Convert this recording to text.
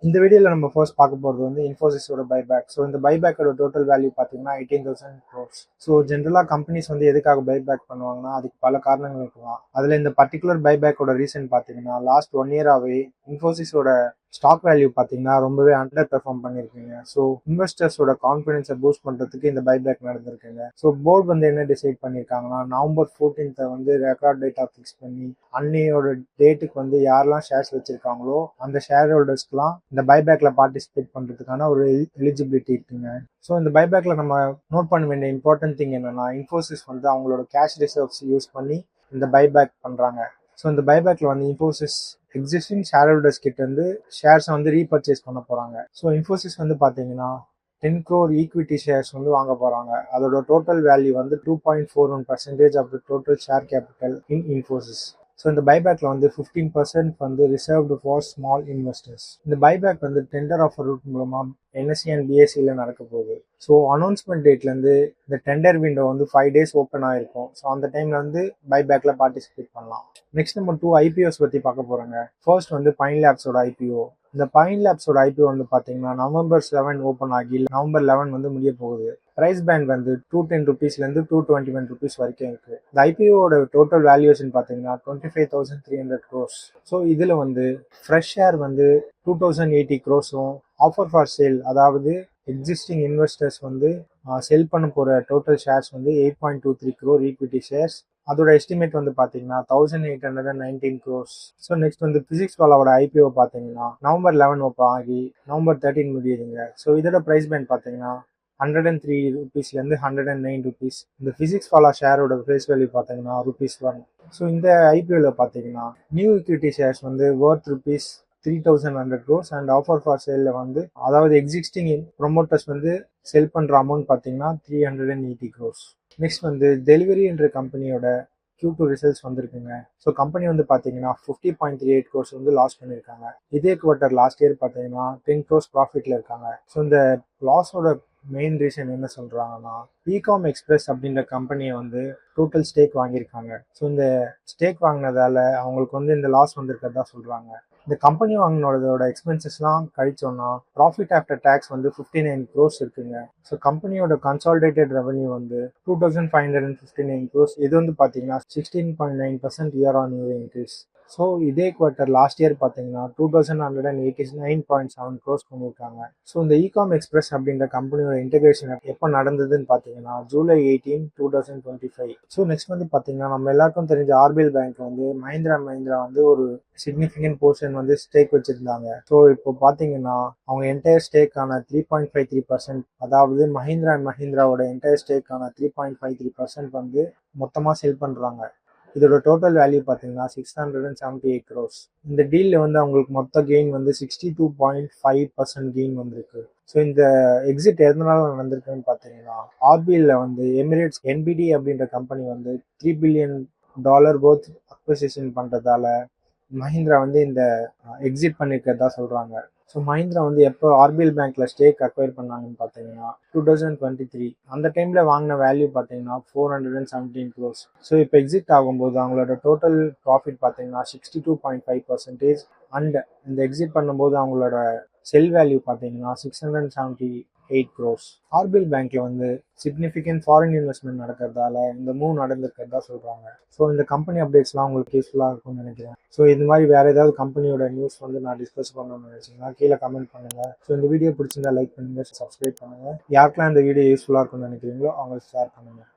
இந்த வீடியோல நம்ம ஃபர்ஸ்ட் பார்க்க போறது வந்து இன்ஃபோசிஸோட பைபேக். ஸோ இந்த பைபேக்கோட டோட்டல் வேல்யூ பார்த்தீங்கன்னா 18,000 crores. ஸோ ஜென்ரலாக கம்பெனிஸ் வந்து எதுக்காக பைபேக் பண்ணுவாங்கன்னா அதுக்கு பல காரணங்கள் இருக்கலாம். அதில் இந்த பர்டிகுலர் பைபேக்கோட ரீசன் பார்த்தீங்கன்னா லாஸ்ட் 1 இயராகவே இன்ஃபோசிஸோட ஸ்டாக் வேல்யூ பார்த்தீங்கன்னா ரொம்பவே அண்டர் பெர்ஃபார்ம் பண்ணியிருக்குங்க. ஸோ இன்வெஸ்டர்ஸோட கான்ஃபிடன்ஸை பூஸ்ட் பண்ணுறதுக்கு இந்த பைபேக் நடந்திருக்குங்க. ஸோ போர்டு வந்து என்ன டிசைட் பண்ணியிருக்காங்கன்னா நவம்பர் 14th வந்து ரெக்கார்ட் டேட்டா ஃபிக்ஸ் பண்ணி அன்னையோட டேட்டுக்கு வந்து யாரெல்லாம் ஷேர்ஸ் வச்சிருக்காங்களோ அந்த ஷேர் ஹோல்டர்ஸ்க்குலாம் இந்த பைபேக்ல பார்ட்டிசிபேட் பண்றதுக்கான ஒரு எலிஜிபிலிட்டி இருக்குங்க. ஸோ இந்த பைபேக்ல நம்ம நோட் பண்ண வேண்டிய இம்பார்ட்டன்ட் திங் என்னன்னா இன்ஃபோசிஸ் வந்து அவங்களோட கேஷ் ரிசர்வ்ஸ் யூஸ் பண்ணி இந்த பைபேக் பண்றாங்க. ஸோ இந்த பைபேக்ல வந்து இன்ஃபோசிஸ் எக்ஸிஸ்டிங் ஷேர் ஹோல்டர்ஸ் கிட்ட இருந்து ஷேர்ஸை வந்து ரீபர்ச்சேஸ் பண்ண போறாங்க. ஸோ இன்ஃபோசிஸ் வந்து பாத்தீங்கன்னா 10 crore ஈக்விட்டி ஷேர்ஸ் வந்து வாங்க போறாங்க. அதோட டோட்டல் வேல்யூ வந்து 2.41% of the total share capital in Infosys. So இந்த பைபேக்ல வந்து 15% வந்து ரிசர்வ்டு ஃபார் ஸ்மால் இன்வெஸ்டர்ஸ். இந்த பைபேக் வந்து டெண்டர் ஆஃபர் ரூட் மூலமா என்எஸ்சி அண்ட் பிஎஸ்சியில் நடக்க போகுது. ஸோ அனௌன்ஸ்மெண்ட் டேட்லேருந்து இந்த டெண்டர் விண்டோ வந்து 5 days ஓப்பன் ஆயிருக்கும். ஸோ அந்த டைம்ல வந்து பைபேக்ல பார்ட்டிசிபேட் பண்ணலாம். நெக்ஸ்ட் நம்ம 2 ஐபிஓஸ் பற்றி பார்க்க போறோங்க. ஃபர்ஸ்ட் வந்து பைன் லேப்ஸோட ஐபிஓ. இந்த பைன் லேப்ஸோட ஐபிஓ வந்து பார்த்தீங்கன்னா நவம்பர் 7 ஓப்பன் ஆகி நவம்பர் 11 வந்து முடிய போகுது. பிரைஸ் பேண்ட் வந்து 210 rupeesலேருந்து 221 rupees வரைக்கும் இருக்கு. இந்த ஐபிஓட டோட்டல் வேல்யூஷன் பார்த்தீங்கன்னா 25,300 crores. ஸோ இதில் வந்து ஃப்ரெஷ் ஷேர் வந்து 2080 crores-உம் ஆஃபர் ஃபார் சேல் அதாவது எக்ஸிஸ்டிங் இன்வெஸ்டர்ஸ் வந்து செல் பண்ண போகிற டோட்டல் ஷேர்ஸ் வந்து 8.23 crore ஈக்விட்டி ஷேர்ஸ். அதோட எஸ்டிமேட் வந்து பார்த்தீங்கன்னா 1819 crores. ஸோ நெக்ஸ்ட் வந்து பிசிக்ஸ் வாலாவோட ஐபிஓ பார்த்தீங்கன்னா நவம்பர் 11 ஓப்பன் ஆகி நவம்பர் 13 முடியுதுங்க. ஸோ இதோட ப்ரைஸ் பேண்ட் பார்த்தீங்கன்னா 103 rupeesலேருந்து 109 rupees. இந்த பிசிக்ஸ் வாலா ஷேரோட ஃபேஸ் வேல்யூ பார்த்தீங்கன்னா ₹1. ஸோ இந்த ஐபிஓவில் பார்த்தீங்கன்னா நியூ ஈக்விட்டி ஷேர்ஸ் வந்து worth ₹3,100 crores and offer for சேலில் வந்து அதாவது எக்ஸிஸ்டிங் ப்ரொமோட்டர்ஸ் வந்து செல் பண்ணுற அமௌண்ட் பார்த்தீங்கன்னா 380 crores. நெக்ஸ்ட் வந்து டெலிவரி என்ற கம்பெனியோட Q2 ரிசல்ட்ஸ் வந்திருக்குங்க. ஸோ கம்பெனி வந்து பார்த்தீங்கன்னா 50.38 crores வந்து லாஸ் பண்ணியிருக்காங்க. இதே குவார்ட்டர் லாஸ்ட் இயர் பார்த்தீங்கன்னா 10 crores ப்ராஃபிட்ல இருக்காங்க. ஸோ இந்த லாஸோட மெயின் ரீசன் என்ன சொல்றாங்கன்னா இகாம் எக்ஸ்பிரஸ் அப்படின்ற கம்பெனியை வந்து டோட்டல் ஸ்டேக் வாங்கியிருக்காங்க. ஸோ இந்த ஸ்டேக் வாங்கினதால அவங்களுக்கு வந்து இந்த லாஸ் வந்திருக்கிறதா சொல்றாங்க. இந்த கம்பெனி வாங்கினோட எக்ஸ்பென்சஸ்லாம் கழிச்சோம்னா ப்ராஃபிட் ஆஃப்டர் டேக்ஸ் வந்து 59 crores இருக்குங்க. ஸோ கம்பெனியோட கன்சாலிடேட்டட் ரெவன்யூ வந்து 2,559 crores. இது வந்து பார்த்தீங்கன்னா 16.9% year-on-year இன்க்ரீஸ். ஸோ இதே குவார்ட்டர் லாஸ்ட் இயர் பார்த்தீங்கன்னா 2,189.7 crores பண்ணியிருக்காங்க. ஸோ இந்த இகாம் எக்ஸ்பிரஸ் அப்படின்ற கம்பெனியோட இன்டெகிரேஷன் எப்போ நடந்ததுன்னு பார்த்தீங்கன்னா July 18, 2025. ஸோ நெக்ஸ்ட் வந்து பார்த்தீங்கன்னா நம்ம எல்லாருக்கும் தெரிஞ்ச ஆர்பிஎல் பேங்க் வந்து மஹிந்திரா வந்து ஒரு சிக்னிஃபிகண்ட் போர்ஷன் வந்து ஸ்டேக் வச்சிருந்தாங்க. ஸோ இப்போ பார்த்தீங்கன்னா அவங்க என்டையர் ஸ்டேக்கான 3.53%, அதாவது மஹிந்திராவோட என்டையர் ஸ்டேக்கான 3.53% வந்து மொத்தமாக செல் பண்ணுறாங்க. இதோட டோட்டல் வேல்யூ பார்த்தீங்கன்னா 678 crores. இந்த டீலில் வந்து அவங்களுக்கு மொத்த கெயின் வந்து 62.5% கெயின் வந்திருக்கு. ஸோ இந்த எக்ஸிட் எதனால நடந்திருக்குன்னு பார்த்தீங்கன்னா ஆர்பிஎல்ல வந்து எமிரேட்ஸ் என்பிடி அப்படின்ற கம்பெனி வந்து $3 billion போத் அக்விசிஷன் பண்ணுறதால மஹிந்திரா வந்து இந்த எக்ஸிட் பண்ணியிருக்கிறதா சொல்கிறாங்க. ஸோ மஹிந்திரா வந்து எப்போ ஆர்பிஎல் பேங்க்ல ஸ்டேக் அக்வயர் பண்ணாங்கன்னு பார்த்தீங்கன்னா 2023. அந்த டைம்ல வாங்கின வேல்யூ பார்த்தீங்கன்னா 417 crores. ஸோ இப்போ எக்ஸிட் ஆகும்போது அவங்களோட டோட்டல் ப்ராஃபிட் பார்த்தீங்கன்னா 62.5%. அண்ட் இந்த எக்ஸிட் பண்ணும்போது அவங்களோட செல் வேல்யூ பார்த்தீங்கன்னா 678 crores. ஆர்பிஎல் பேங்க்ல வந்து சிக்னிஃபிகண்ட் ஃபாரின் இன்வெஸ்ட்மெண்ட் நடக்கிறதால இந்த மூவ் நடந்திருக்கிறதா சொல்றாங்க. ஸோ இந்த கம்பெனி அப்டேட்ஸ்லாம் உங்களுக்கு யூஸ்ஃபுல்லாக இருக்கும்னு நினைக்கிறேன். ஸோ இது மாதிரி வேற ஏதாவது கம்பெனியோட நியூஸ் வந்து நான் டிஸ்கஸ் பண்ணணும்னு நினைச்சீங்கன்னா கீழே கமெண்ட் பண்ணுங்க. ஸோ இந்த வீடியோ பிடிச்சிருந்தா லைக் பண்ணுங்க, சப்ஸ்கிரைப் பண்ணுங்க. யாருக்கெல்லாம் இந்த வீடியோ யூஸ்ஃபுல்லாக இருக்கும்னு நினைக்கிறீங்களோ அவங்க ஷேர் பண்ணுங்க.